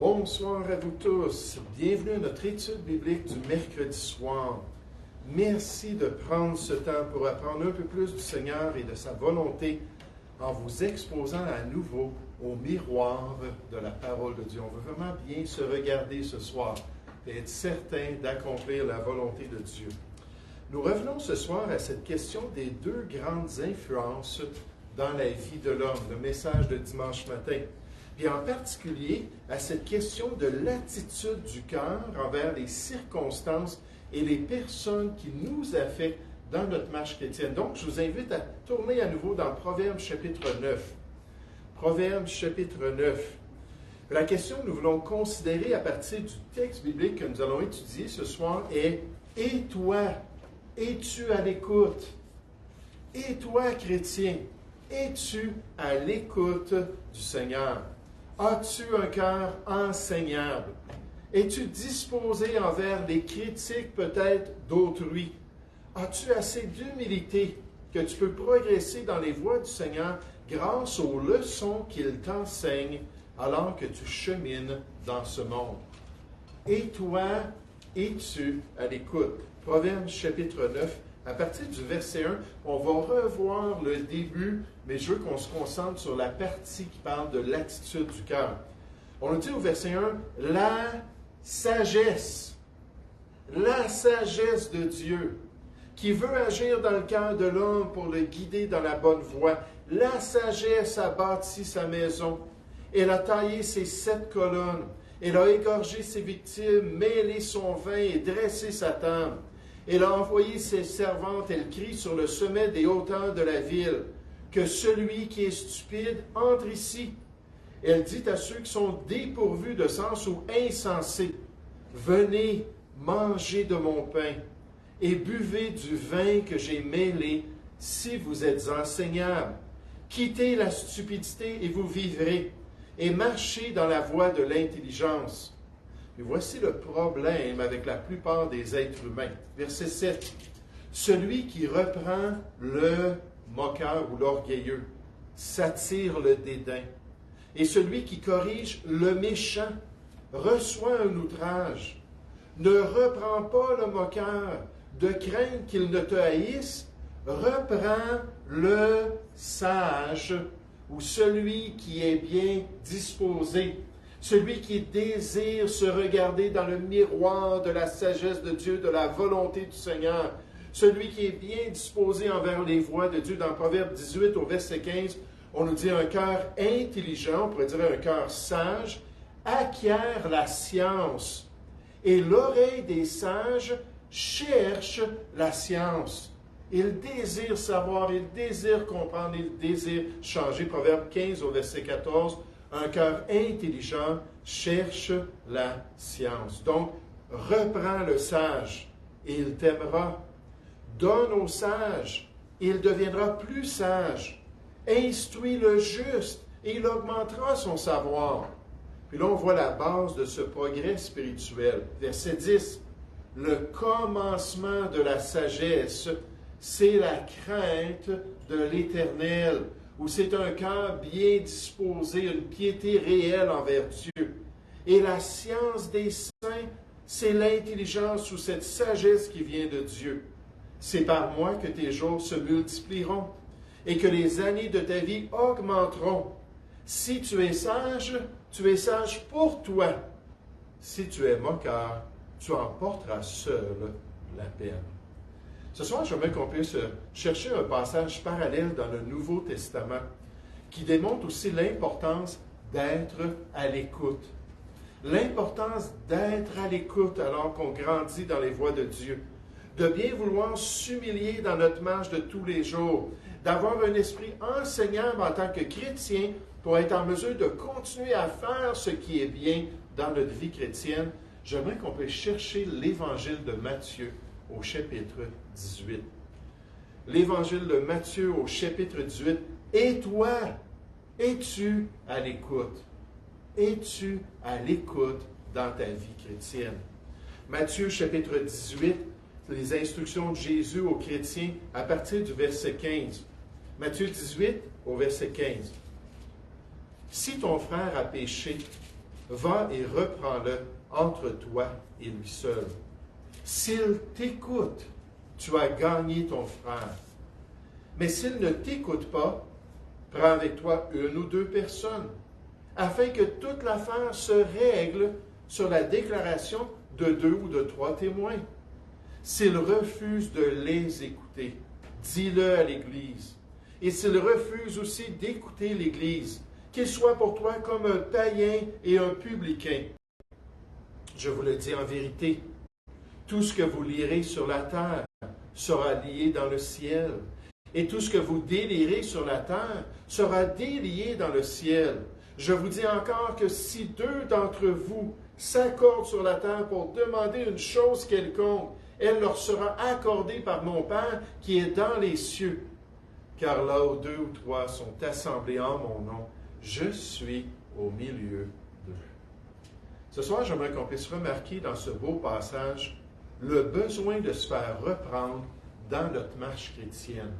Bonsoir à vous tous. Bienvenue à notre étude biblique du mercredi soir. Merci de prendre ce temps pour apprendre un peu plus du Seigneur et de sa volonté en vous exposant à nouveau au miroir de la parole de Dieu. On veut vraiment bien se regarder ce soir et être certain d'accomplir la volonté de Dieu. Nous revenons ce soir à cette question des deux grandes influences dans la vie de l'homme, le message de dimanche matin. Et en particulier à cette question de l'attitude du cœur envers les circonstances et les personnes qui nous affectent dans notre marche chrétienne. Donc, je vous invite à tourner à nouveau dans Proverbes chapitre 9. Proverbes chapitre 9. La question que nous voulons considérer à partir du texte biblique que nous allons étudier ce soir est « Et toi, es-tu à l'écoute? Et toi, chrétien, es-tu à l'écoute du Seigneur? As-tu un cœur enseignable? Es-tu disposé envers les critiques peut-être d'autrui? As-tu assez d'humilité que tu peux progresser dans les voies du Seigneur grâce aux leçons qu'il t'enseigne alors que tu chemines dans ce monde? Et toi, es-tu à l'écoute? Proverbes chapitre 9. À partir du verset 1, on va revoir le début, mais je veux qu'on se concentre sur la partie qui parle de l'attitude du cœur. On nous dit au verset 1, la sagesse de Dieu, qui veut agir dans le cœur de l'homme pour le guider dans la bonne voie. La sagesse a bâti sa maison, elle a taillé ses 7 colonnes, elle a égorgé ses victimes, mêlé son vin et dressé sa table. Elle a envoyé ses servantes, elle crie sur le sommet des hauteurs de la ville, que celui qui est stupide entre ici. Elle dit à ceux qui sont dépourvus de sens ou insensés, venez manger de mon pain et buvez du vin que j'ai mêlé si vous êtes enseignables. Quittez la stupidité et vous vivrez, et marchez dans la voie de l'intelligence. Et voici le problème avec la plupart des êtres humains. Verset 7. Celui qui reprend le moqueur ou l'orgueilleux s'attire le dédain. Et celui qui corrige le méchant reçoit un outrage. Ne reprends pas le moqueur de crainte qu'il ne te haïsse. Reprends le sage ou celui qui est bien disposé. Celui qui désire se regarder dans le miroir de la sagesse de Dieu, de la volonté du Seigneur. Celui qui est bien disposé envers les voies de Dieu. Dans Proverbe 18 au verset 15, on nous dit un cœur intelligent, on pourrait dire un cœur sage, acquiert la science. Et l'oreille des sages cherche la science. Il désire savoir, il désire comprendre, il désire changer. Proverbe 15 au verset 14, un cœur intelligent cherche la science. Donc, reprends le sage et il t'aimera. Donne au sage et il deviendra plus sage. Instruis le juste et il augmentera son savoir. Puis là, on voit la base de ce progrès spirituel. Verset 10. Le commencement de la sagesse, c'est la crainte de l'Éternel, où c'est un cœur bien disposé, une piété réelle envers Dieu. Et la science des saints, c'est l'intelligence ou cette sagesse qui vient de Dieu. C'est par moi que tes jours se multiplieront et que les années de ta vie augmenteront. Si tu es sage pour toi. Si tu es moqueur, tu en porteras seul la peine. Ce soir, j'aimerais qu'on puisse chercher un passage parallèle dans le Nouveau Testament qui démontre aussi l'importance d'être à l'écoute. L'importance d'être à l'écoute alors qu'on grandit dans les voies de Dieu. De bien vouloir s'humilier dans notre marche de tous les jours. D'avoir un esprit enseignable en tant que chrétien pour être en mesure de continuer à faire ce qui est bien dans notre vie chrétienne. J'aimerais qu'on puisse chercher l'Évangile de Matthieu au chapitre 18. L'Évangile de Matthieu au chapitre 18. Et toi, es-tu à l'écoute? Es-tu à l'écoute dans ta vie chrétienne? Matthieu chapitre 18, les instructions de Jésus aux chrétiens à partir du verset 15. Matthieu 18 au verset 15. Si ton frère a péché, Va et reprends-le entre toi et lui seul. S'il t'écoute, tu as gagné ton frère. Mais s'il ne t'écoute pas, prends avec toi une ou deux personnes, afin que toute l'affaire se règle sur la déclaration de 2 ou de 3 témoins. S'il refuse de les écouter, dis-le à l'Église. Et s'il refuse aussi d'écouter l'Église, qu'il soit pour toi comme un païen et un publicain. Je vous le dis en vérité, tout ce que vous lirez sur la terre sera lié dans le ciel, et tout ce que vous délirez sur la terre sera délié dans le ciel. Je vous dis encore que si 2 d'entre vous s'accordent sur la terre pour demander une chose quelconque, elle leur sera accordée par mon Père qui est dans les cieux. Car là où 2 ou 3 sont assemblés en mon nom, je suis au milieu d'eux. Ce soir, j'aimerais qu'on puisse remarquer dans ce beau passage le besoin de se faire reprendre dans notre marche chrétienne.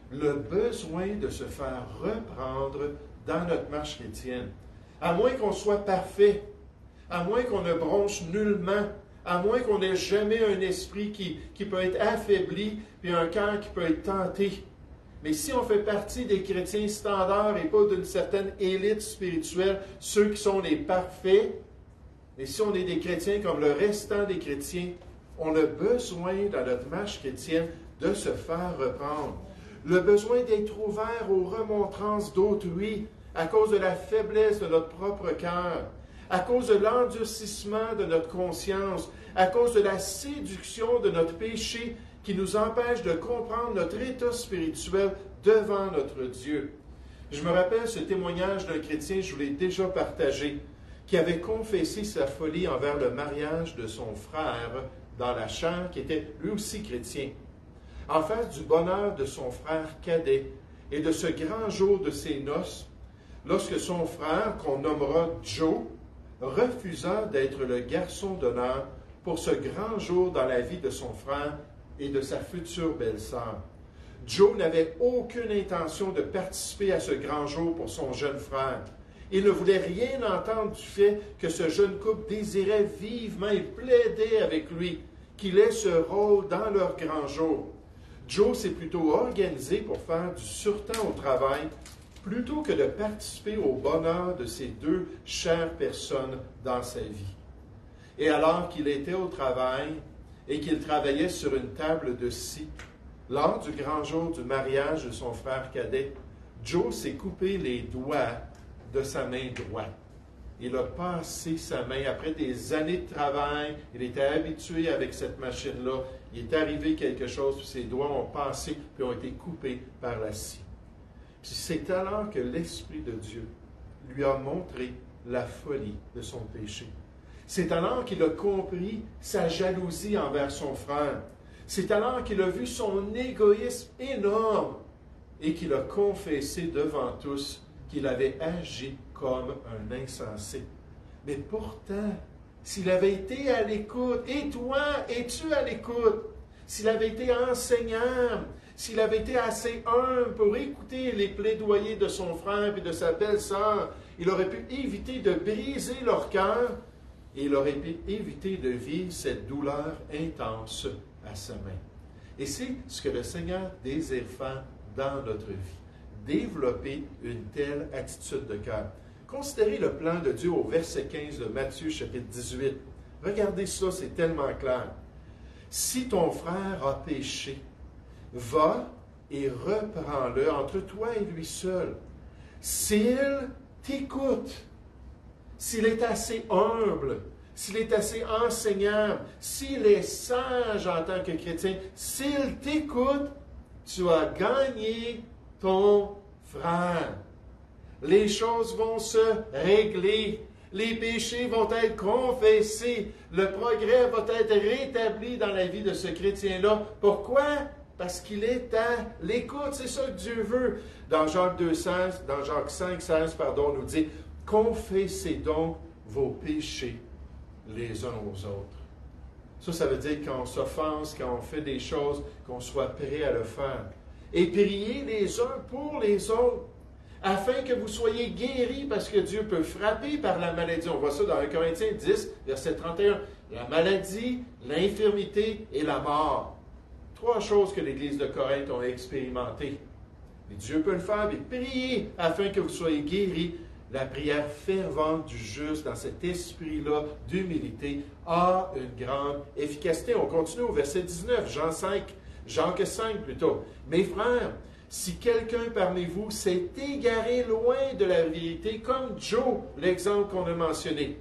Le besoin de se faire reprendre dans notre marche chrétienne. À moins qu'on soit parfait, à moins qu'on ne bronche nullement, à moins qu'on n'ait jamais un esprit qui peut être affaibli, puis un cœur qui peut être tenté. Mais si on fait partie des chrétiens standards et pas d'une certaine élite spirituelle, ceux qui sont les parfaits, et si on est des chrétiens comme le restant des chrétiens, on a besoin dans notre marche chrétienne de se faire reprendre. Le besoin d'être ouvert aux remontrances d'autrui à cause de la faiblesse de notre propre cœur, à cause de l'endurcissement de notre conscience, à cause de la séduction de notre péché qui nous empêche de comprendre notre état spirituel devant notre Dieu. Je me rappelle ce témoignage d'un chrétien, je vous l'ai déjà partagé, qui avait confessé sa folie envers le mariage de son frère dans la chair, qui était lui aussi chrétien. En face du bonheur de son frère cadet et de ce grand jour de ses noces, lorsque son frère, qu'on nommera Joe, refusa d'être le garçon d'honneur pour ce grand jour dans la vie de son frère et de sa future belle-sœur. Joe n'avait aucune intention de participer à ce grand jour pour son jeune frère. Il ne voulait rien entendre du fait que ce jeune couple désirait vivement et plaidait avec lui qu'il ait ce rôle dans leur grand jour. Joe s'est plutôt organisé pour faire du surtemps au travail plutôt que de participer au bonheur de ces 2 chères personnes dans sa vie. Et alors qu'il était au travail et qu'il travaillait sur une table de scie, lors du grand jour du mariage de son frère cadet, Joe s'est coupé les doigts de sa main droite. Il a passé sa main, après des années de travail, il était habitué avec cette machine-là, il est arrivé quelque chose, puis ses doigts ont passé, puis ont été coupés par la scie. Puis c'est alors que l'Esprit de Dieu lui a montré la folie de son péché. C'est alors qu'il a compris sa jalousie envers son frère. C'est alors qu'il a vu son égoïsme énorme et qu'il a confessé devant tous qu'il avait agi comme un insensé. Mais pourtant, s'il avait été à l'écoute, et toi, es-tu à l'écoute? S'il avait été enseignant, s'il avait été assez humble pour écouter les plaidoyers de son frère et de sa belle-sœur, il aurait pu éviter de briser leur cœur et il aurait pu éviter de vivre cette douleur intense à sa main. Et c'est ce que le Seigneur désire faire dans notre vie. Développer une telle attitude de cœur. Considérez le plan de Dieu au verset 15 de Matthieu chapitre 18. Regardez ça, c'est tellement clair. Si ton frère a péché, va et reprends-le entre toi et lui seul. S'il t'écoute, s'il est assez humble, s'il est assez enseignant, s'il est sage en tant que chrétien, s'il t'écoute, tu as gagné ton frère. Les choses vont se régler. Les péchés vont être confessés. Le progrès va être rétabli dans la vie de ce chrétien-là. Pourquoi? Parce qu'il est à l'écoute. C'est ça que Dieu veut. Dans Jacques 2,16, dans Jacques 5,16, on nous dit « Confessez donc vos péchés les uns aux autres. » Ça veut dire quand on s'offense, quand on fait des choses, qu'on soit prêt à le faire. Et prier les uns pour les autres. afin que vous soyez guéris, parce que Dieu peut frapper par la maladie. On voit ça dans 1 Corinthiens 10, verset 31. La maladie, l'infirmité et la mort. 3 choses que l'Église de Corinthe ont expérimentées. Et Dieu peut le faire, mais priez afin que vous soyez guéris. La prière fervente du juste dans cet esprit-là d'humilité a une grande efficacité. On continue au verset 19, Jean 5 plutôt. Mes frères, si quelqu'un parmi vous s'est égaré loin de la vérité, comme Joe, l'exemple qu'on a mentionné,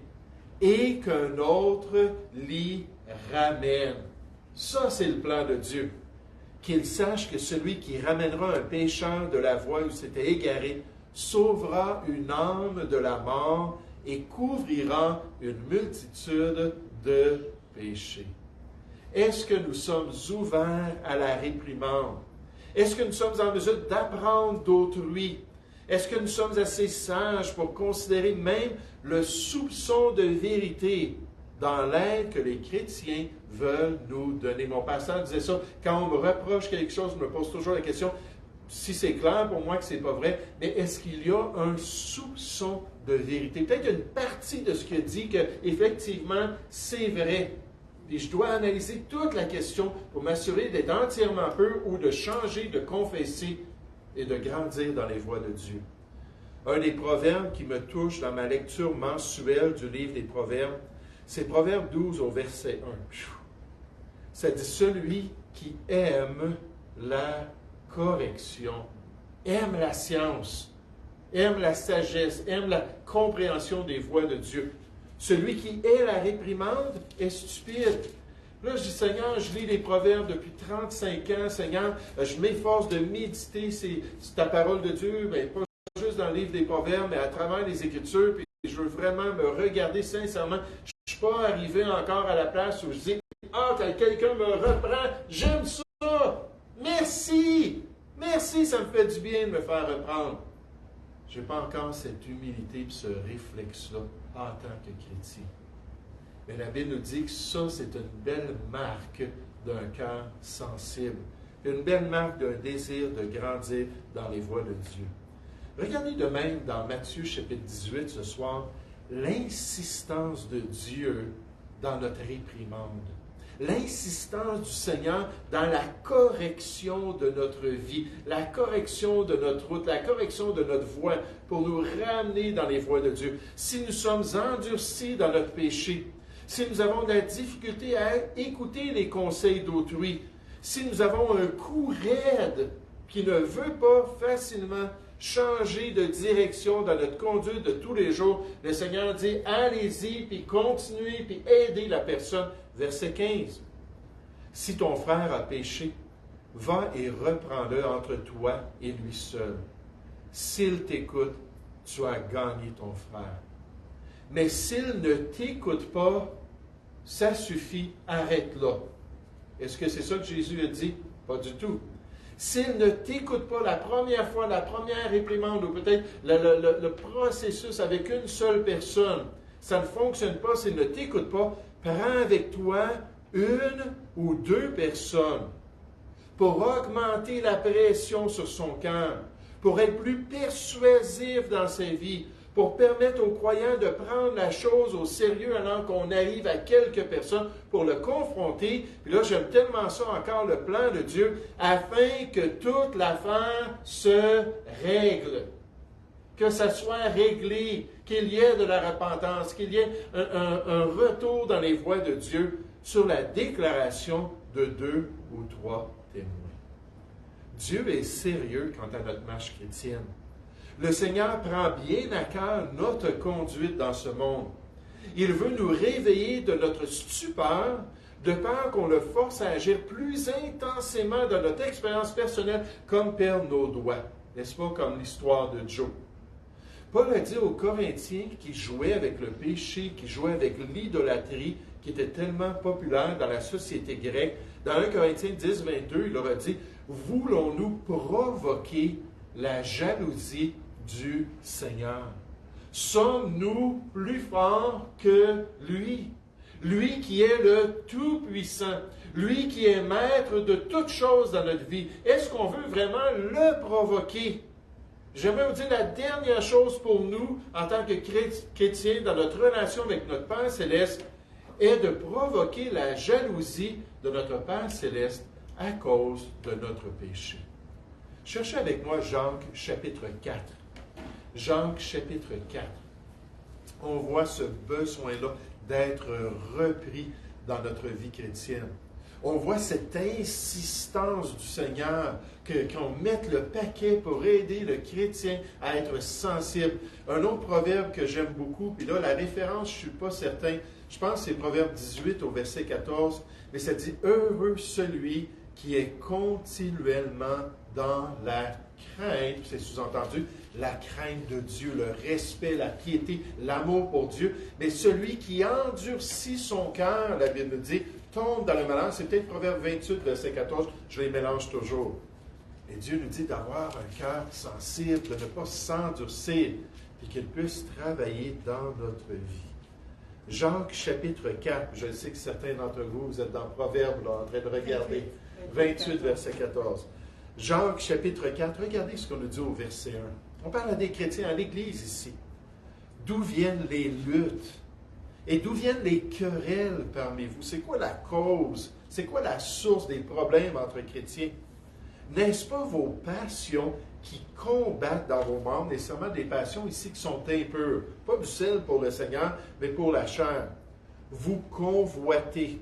et qu'un autre l'y ramène. Ça, c'est le plan de Dieu. Qu'il sache que celui qui ramènera un pécheur de la voie où s'était égaré sauvera une âme de la mort et couvrira une multitude de péchés. Est-ce que nous sommes ouverts à la réprimande? Est-ce que nous sommes en mesure d'apprendre d'autrui? Est-ce que nous sommes assez sages pour considérer même le soupçon de vérité dans l'aide que les chrétiens veulent nous donner? Mon pasteur disait ça, quand on me reproche quelque chose, je me pose toujours la question, si c'est clair pour moi que ce n'est pas vrai, mais est-ce qu'il y a un soupçon de vérité? Peut-être une partie de ce qu'il dit qu'effectivement, c'est vrai. Puis je dois analyser toute la question pour m'assurer d'être entièrement pur ou de changer, de confesser et de grandir dans les voies de Dieu. Un des proverbes qui me touche dans ma lecture mensuelle du livre des Proverbes, c'est Proverbe 12 au verset 1. Ça dit « Celui qui aime la correction, aime la science, aime la sagesse, aime la compréhension des voies de Dieu. Celui qui hait la réprimande est stupide. » Là, je dis, Seigneur, je lis les Proverbes depuis 35 ans. Seigneur, je m'efforce de méditer ta parole de Dieu, mais pas juste dans le livre des Proverbes, mais à travers les Écritures. Puis je veux vraiment me regarder sincèrement. Je ne suis pas arrivé encore à la place où je dis, ah, quand quelqu'un me reprend, j'aime ça. Merci. Merci, ça me fait du bien de me faire reprendre. Je n'ai pas encore cette humilité et ce réflexe-là en tant que chrétien. Mais la Bible nous dit que ça, c'est une belle marque d'un cœur sensible. Une belle marque d'un désir de grandir dans les voies de Dieu. Regardez de même dans Matthieu chapitre 18 ce soir, l'insistance de Dieu dans notre réprimande. L'insistance du Seigneur dans la correction de notre vie, la correction de notre route, la correction de notre voie pour nous ramener dans les voies de Dieu. Si nous sommes endurcis dans notre péché, si nous avons de la difficulté à écouter les conseils d'autrui, si nous avons un cou raide qui ne veut pas facilement changer de direction dans notre conduite de tous les jours, le Seigneur dit, allez-y, puis continuez, puis aidez la personne. Verset 15. Si ton frère a péché, va et reprends-le entre toi et lui seul. S'il t'écoute, tu as gagné ton frère. Mais s'il ne t'écoute pas, ça suffit, arrête là. Est-ce que c'est ça que Jésus a dit? Pas du tout. S'il ne t'écoute pas la première fois, la première réprimande, ou peut-être le processus avec une seule personne, ça ne fonctionne pas, s'il ne t'écoute pas, prends avec toi une ou deux personnes pour augmenter la pression sur son cœur, pour être plus persuasif dans sa vie, pour permettre aux croyants de prendre la chose au sérieux alors qu'on arrive à quelques personnes pour le confronter. Puis là, j'aime tellement ça encore, le plan de Dieu, afin que toute l'affaire se règle. Que ça soit réglé, qu'il y ait de la repentance, qu'il y ait un retour dans les voies de Dieu sur la déclaration de 2 ou 3 témoins. Dieu est sérieux quant à notre marche chrétienne. Le Seigneur prend bien à cœur notre conduite dans ce monde. Il veut nous réveiller de notre stupeur, de peur qu'on le force à agir plus intensément dans notre expérience personnelle, comme perdre nos doigts. N'est-ce pas comme l'histoire de Joe? Paul a dit aux Corinthiens qui jouaient avec le péché, qui jouaient avec l'idolâtrie, qui était tellement populaire dans la société grecque, dans 1 Corinthiens 10, 22, il leur a dit, « Voulons-nous provoquer la jalousie du Seigneur? Sommes-nous plus forts que lui? Lui qui est le Tout-Puissant, lui qui est maître de toutes choses dans notre vie. Est-ce qu'on veut vraiment le provoquer? » J'aimerais vous dire la dernière chose pour nous, en tant que chrétiens, dans notre relation avec notre Père céleste, est de provoquer la jalousie de notre Père céleste à cause de notre péché. Cherchez avec moi Jacques chapitre 4. Jacques chapitre 4. On voit ce besoin-là d'être repris dans notre vie chrétienne. On voit cette insistance du Seigneur qu'on mette le paquet pour aider le chrétien à être sensible. Un autre proverbe que j'aime beaucoup, puis là, la référence, je ne suis pas certain, je pense que c'est Proverbe 18 au verset 14, mais ça dit « Heureux celui qui est continuellement dans la crainte », c'est sous-entendu, la crainte de Dieu, le respect, la piété, l'amour pour Dieu, mais celui qui endurcit son cœur, la Bible nous dit, tombe dans le malheur. C'est peut-être Proverbe 28, verset 14, je les mélange toujours. Et Dieu nous dit d'avoir un cœur sensible, de ne pas s'endurcir, puis qu'il puisse travailler dans notre vie. Jacques chapitre 4, je sais que certains d'entre vous, vous êtes dans Proverbe, là, en train de regarder, 28, verset 14. Jacques chapitre 4, regardez ce qu'on nous dit au verset 1. On parle à des chrétiens, à l'Église ici. D'où viennent les luttes? Et d'où viennent les querelles parmi vous? C'est quoi la cause? C'est quoi la source des problèmes entre chrétiens? N'est-ce pas vos passions qui combattent dans vos membres, nécessairement des passions ici qui sont impures? Pas du sel pour le Seigneur, mais pour la chair. Vous convoitez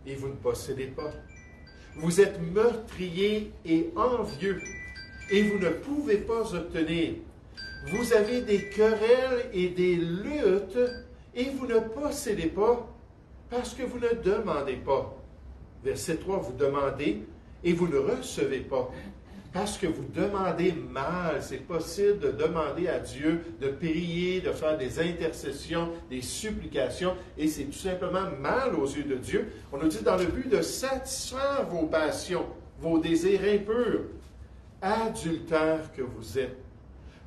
et vous ne possédez pas. Vous êtes meurtriers et envieux et vous ne pouvez pas obtenir. Vous avez des querelles et des luttes et vous ne possédez pas parce que vous ne demandez pas. Verset 3, vous demandez et vous ne recevez pas parce que vous demandez mal. C'est possible de demander à Dieu, de prier, de faire des intercessions, des supplications et c'est tout simplement mal aux yeux de Dieu. On nous dit dans le but de satisfaire vos passions, vos désirs impurs, adultères que vous êtes.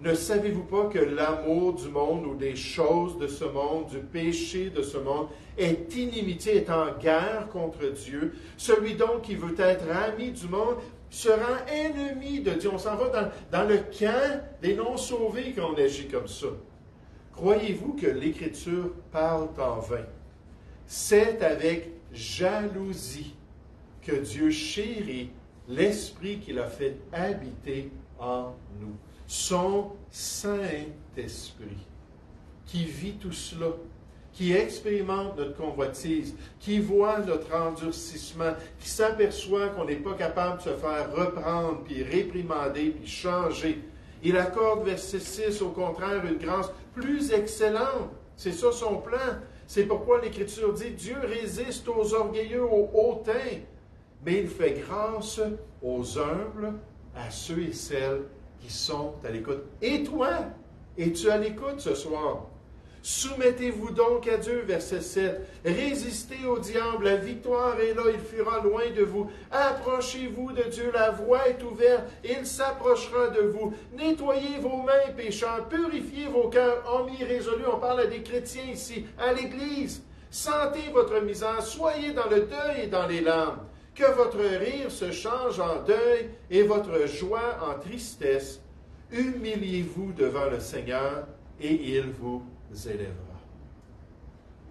Ne savez-vous pas que l'amour du monde ou des choses de ce monde, du péché de ce monde, est inimitié, est en guerre contre Dieu? Celui donc qui veut être ami du monde sera ennemi de Dieu. On s'en va dans le camp des non-sauvés quand on agit comme ça. Croyez-vous que l'Écriture parle en vain? C'est avec jalousie que Dieu chérit l'Esprit qu'il a fait habiter en nous. Son Saint-Esprit, qui vit tout cela, qui expérimente notre convoitise, qui voit notre endurcissement, qui s'aperçoit qu'on n'est pas capable de se faire reprendre, puis réprimander, puis changer. Il accorde, verset 6, au contraire, une grâce plus excellente. C'est ça son plan. C'est pourquoi l'Écriture dit, Dieu résiste aux orgueilleux, aux hautains, mais il fait grâce aux humbles, à ceux et celles qui sont à l'écoute. Et toi, es-tu à l'écoute ce soir? Soumettez-vous donc à Dieu, verset 7. Résistez au diable, la victoire est là, il fuira loin de vous. Approchez-vous de Dieu, la voie est ouverte, il s'approchera de vous. Nettoyez vos mains, pécheurs, purifiez vos cœurs, hommes irrésolus. On parle à des chrétiens ici, à l'Église. Sentez votre misère, soyez dans le deuil et dans les larmes. Que votre rire se change en deuil et votre joie en tristesse. Humiliez-vous devant le Seigneur et il vous élèvera.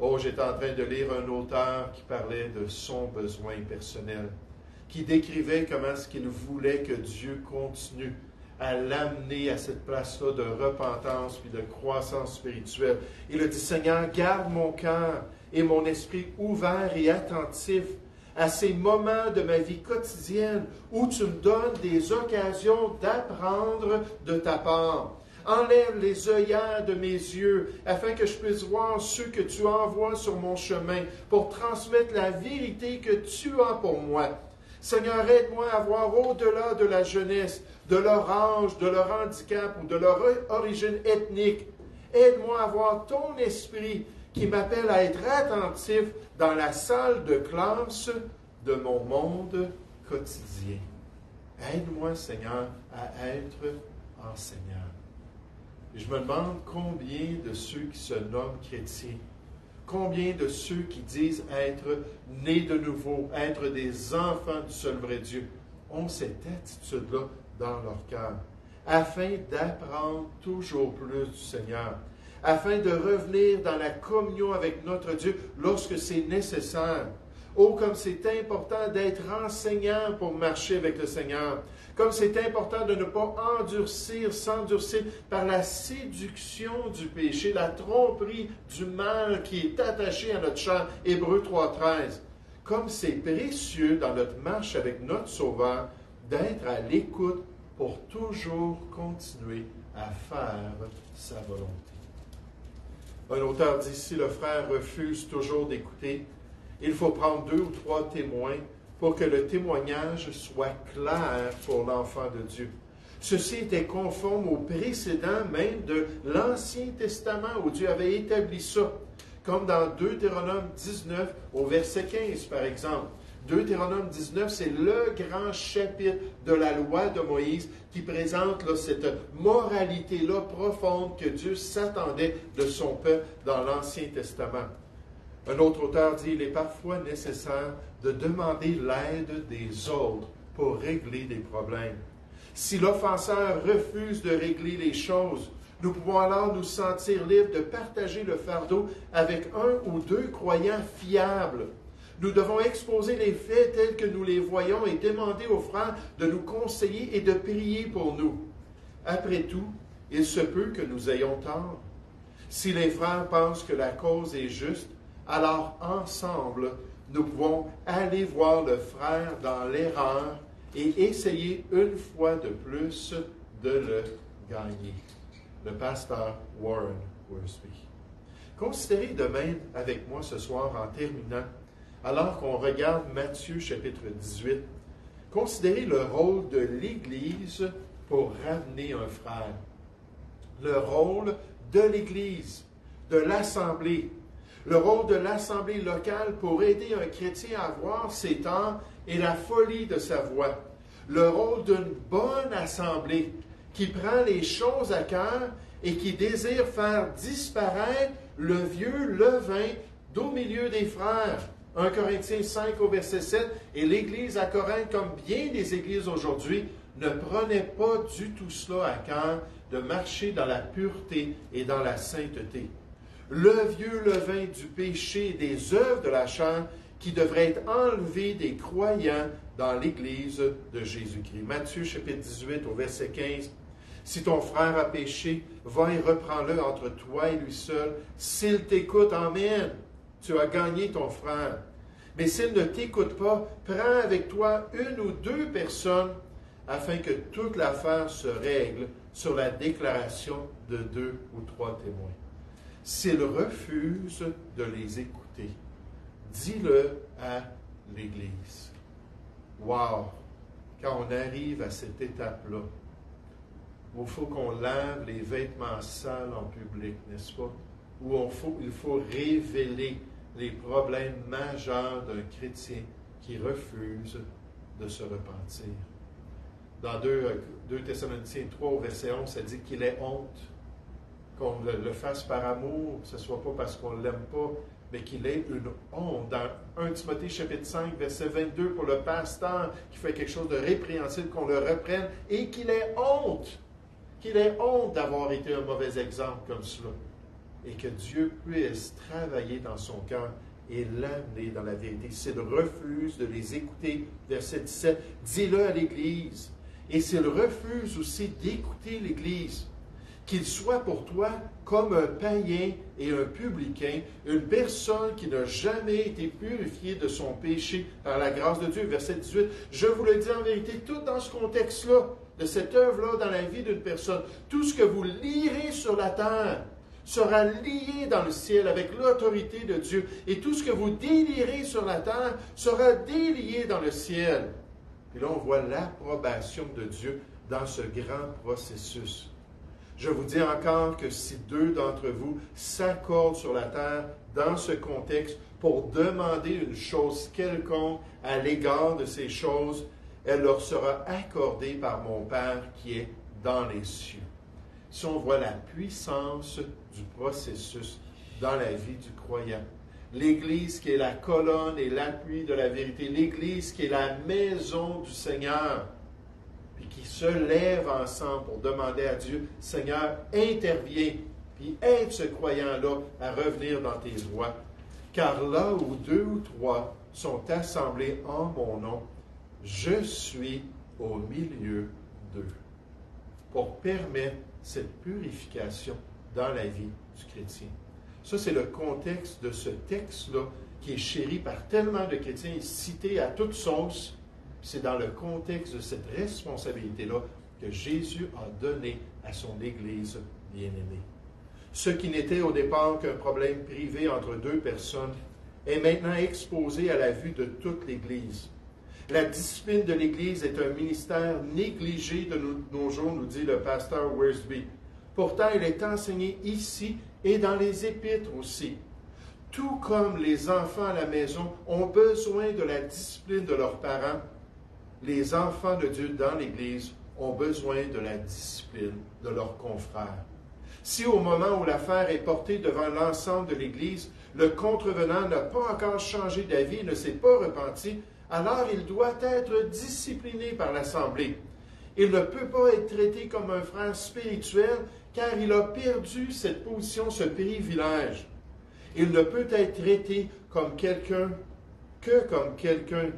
Oh, j'étais en train de lire un auteur qui parlait de son besoin personnel, qui décrivait comment est-ce qu'il voulait que Dieu continue à l'amener à cette place-là de repentance puis de croissance spirituelle. Il a dit, Seigneur, garde mon cœur et mon esprit ouvert et attentif à ces moments de ma vie quotidienne où tu me donnes des occasions d'apprendre de ta part. Enlève les œillères de mes yeux afin que je puisse voir ceux que tu envoies sur mon chemin pour transmettre la vérité que tu as pour moi. Seigneur, aide-moi à voir au-delà de la jeunesse, de leur âge, de leur handicap ou de leur origine ethnique. Aide-moi à voir ton esprit qui m'appelle à être attentif dans la salle de classe de mon monde quotidien. Aide-moi, Seigneur, à être enseignant. Et je me demande combien de ceux qui se nomment chrétiens, combien de ceux qui disent être nés de nouveau, être des enfants du seul vrai Dieu, ont cette attitude-là dans leur cœur. afin d'apprendre toujours plus du Seigneur, afin de revenir dans la communion avec notre Dieu lorsque c'est nécessaire. Oh, comme c'est important d'être enseignant pour marcher avec le Seigneur. Comme c'est important de ne pas s'endurcir par la séduction du péché, la tromperie du mal qui est attaché à notre chair. Hébreux 3,13. Comme c'est précieux dans notre marche avec notre Sauveur d'être à l'écoute pour toujours continuer à faire sa volonté. Un auteur dit, si le frère refuse toujours d'écouter, il faut prendre 2 ou 3 témoins pour que le témoignage soit clair pour l'enfant de Dieu. Ceci était conforme au précédent même de l'Ancien Testament où Dieu avait établi ça, comme dans Deutéronome 19 au verset 15 par exemple. Deutéronome 19, c'est le grand chapitre de la loi de Moïse qui présente là, cette moralité-là profonde que Dieu s'attendait de son peuple dans l'Ancien Testament. Un autre auteur dit, il est parfois nécessaire de demander l'aide des autres pour régler des problèmes. Si l'offenseur refuse de régler les choses, nous pouvons alors nous sentir libres de partager le fardeau avec 1 ou 2 croyants fiables. Nous devons exposer les faits tels que nous les voyons et demander aux frères de nous conseiller et de prier pour nous. Après tout, il se peut que nous ayons tort. Si les frères pensent que la cause est juste, alors ensemble, nous pouvons aller voir le frère dans l'erreur et essayer une fois de plus de le gagner. Le pasteur Warren Wiersbe. Considérez de même avec moi ce soir en terminant, alors qu'on regarde Matthieu chapitre 18, considérez le rôle de l'Église pour ramener un frère. Le rôle de l'Église, de l'Assemblée. Le rôle de l'Assemblée locale pour aider un chrétien à voir ses torts et la folie de sa voie. Le rôle d'une bonne assemblée qui prend les choses à cœur et qui désire faire disparaître le vieux levain d'au milieu des frères. 1 Corinthiens 5 au verset 7, et l'Église à Corinthe, comme bien des églises aujourd'hui, ne prenait pas du tout cela à cœur de marcher dans la pureté et dans la sainteté. Le vieux levain du péché et des œuvres de la chair qui devrait être enlevé des croyants dans l'Église de Jésus-Christ. Matthieu chapitre 18 au verset 15. Si ton frère a péché, va et reprends-le entre toi et lui seul. S'il t'écoute, amen, tu as gagné ton frère. Mais s'il ne t'écoute pas, prends avec toi 1 ou 2 personnes afin que toute l'affaire se règle sur la déclaration de 2 ou 3 témoins. S'il refuse de les écouter, dis-le à l'Église. Wow! Quand on arrive à cette étape-là, où il faut qu'on lave les vêtements sales en public, n'est-ce pas? Où il faut révéler les problèmes majeurs d'un chrétien qui refuse de se repentir. Dans 2 Thessaloniciens 3, au verset 11, ça dit qu'il est honte. Qu'on le fasse par amour, que ce ne soit pas parce qu'on ne l'aime pas, mais qu'il ait une honte. Dans 1 Timothée chapitre 5, verset 22, pour le pasteur qui fait quelque chose de répréhensible, qu'on le reprenne et qu'il ait honte. Qu'il ait honte d'avoir été un mauvais exemple comme cela. Et que Dieu puisse travailler dans son cœur et l'amener dans la vérité. S'il refuse de les écouter, verset 17, dis-le à l'Église. Et s'il refuse aussi d'écouter l'Église, qu'il soit pour toi comme un païen et un publicain, une personne qui n'a jamais été purifiée de son péché par la grâce de Dieu. Verset 18, je vous le dis en vérité, tout dans ce contexte-là, de cette œuvre-là dans la vie d'une personne, tout ce que vous lirez sur la terre sera lié dans le ciel avec l'autorité de Dieu. Et tout ce que vous délirez sur la terre sera délié dans le ciel. Et là, on voit l'approbation de Dieu dans ce grand processus. Je vous dis encore que si 2 d'entre vous s'accordent sur la terre dans ce contexte pour demander une chose quelconque à l'égard de ces choses, elle leur sera accordée par mon Père qui est dans les cieux. Si on voit la puissance du processus dans la vie du croyant, l'Église qui est la colonne et l'appui de la vérité, l'Église qui est la maison du Seigneur, puis qui se lèvent ensemble pour demander à Dieu, Seigneur, interviens, puis aide ce croyant-là à revenir dans tes voies. Car là où 2 ou 3 sont assemblés en mon nom, je suis au milieu d'eux. Pour permettre cette purification dans la vie du chrétien. Ça, c'est le contexte de ce texte-là qui est chéri par tellement de chrétiens et cité à toute sauce. C'est dans le contexte de cette responsabilité-là que Jésus a donné à son Église bien-aimée. Ce qui n'était au départ qu'un problème privé entre 2 personnes est maintenant exposé à la vue de toute l'Église. La discipline de l'Église est un ministère négligé de nos jours, nous dit le pasteur Wiersbe. Pourtant, il est enseigné ici et dans les Épîtres aussi. Tout comme les enfants à la maison ont besoin de la discipline de leurs parents, les enfants de Dieu dans l'Église ont besoin de la discipline de leurs confrères. Si au moment où l'affaire est portée devant l'ensemble de l'Église, le contrevenant n'a pas encore changé d'avis et ne s'est pas repenti, alors il doit être discipliné par l'Assemblée. Il ne peut pas être traité comme un frère spirituel car il a perdu cette position, ce privilège. Il ne peut être traité comme quelqu'un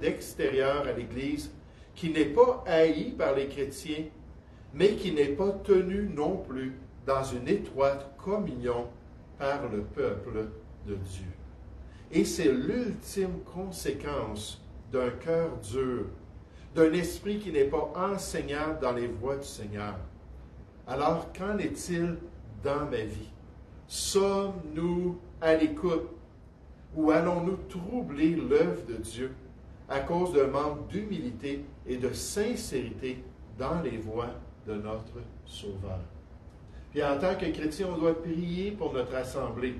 d'extérieur à l'Église qui n'est pas haï par les chrétiens, mais qui n'est pas tenu non plus dans une étroite communion par le peuple de Dieu. Et c'est l'ultime conséquence d'un cœur dur, d'un esprit qui n'est pas enseignable dans les voies du Seigneur. Alors, qu'en est-il dans ma vie? Sommes-nous à l'écoute ou allons-nous troubler l'œuvre de Dieu à cause d'un manque d'humilité et de sincérité dans les voies de notre Sauveur? Puis en tant que chrétien, on doit prier pour notre assemblée.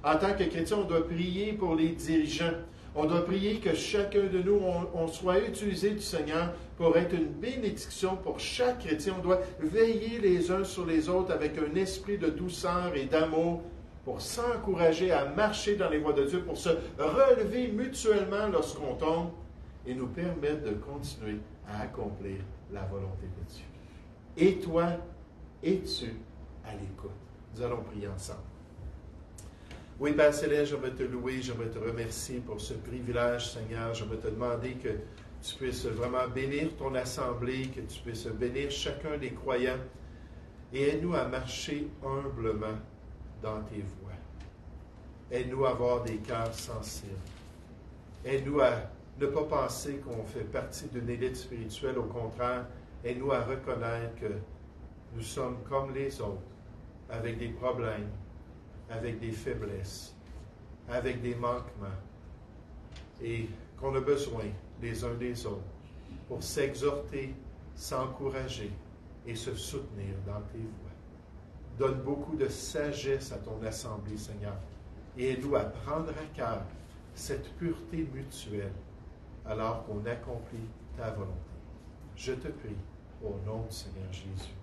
En tant que chrétien, on doit prier pour les dirigeants. On doit prier que chacun de nous, on soit utilisé du Seigneur pour être une bénédiction pour chaque chrétien. On doit veiller les uns sur les autres avec un esprit de douceur et d'amour pour s'encourager à marcher dans les voies de Dieu, pour se relever mutuellement lorsqu'on tombe et nous permettre de continuer à accomplir la volonté de Dieu. Et toi, es-tu à l'écoute? Nous allons prier ensemble. Oui, Père Céleste, je veux te louer, je veux te remercier pour ce privilège, Seigneur. Je veux te demander que tu puisses vraiment bénir ton assemblée, que tu puisses bénir chacun des croyants et aide-nous à marcher humblement dans tes voies. Aide-nous à avoir des cœurs sensibles. Aide-nous à ne pas penser qu'on fait partie d'une élite spirituelle. Au contraire, aide-nous à reconnaître que nous sommes comme les autres, avec des problèmes, avec des faiblesses, avec des manquements, et qu'on a besoin les uns des autres pour s'exhorter, s'encourager et se soutenir dans tes voies. Donne beaucoup de sagesse à ton assemblée, Seigneur, et aide-nous à prendre à cœur cette pureté mutuelle alors qu'on accomplit ta volonté. Je te prie au nom du Seigneur Jésus.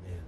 Amen.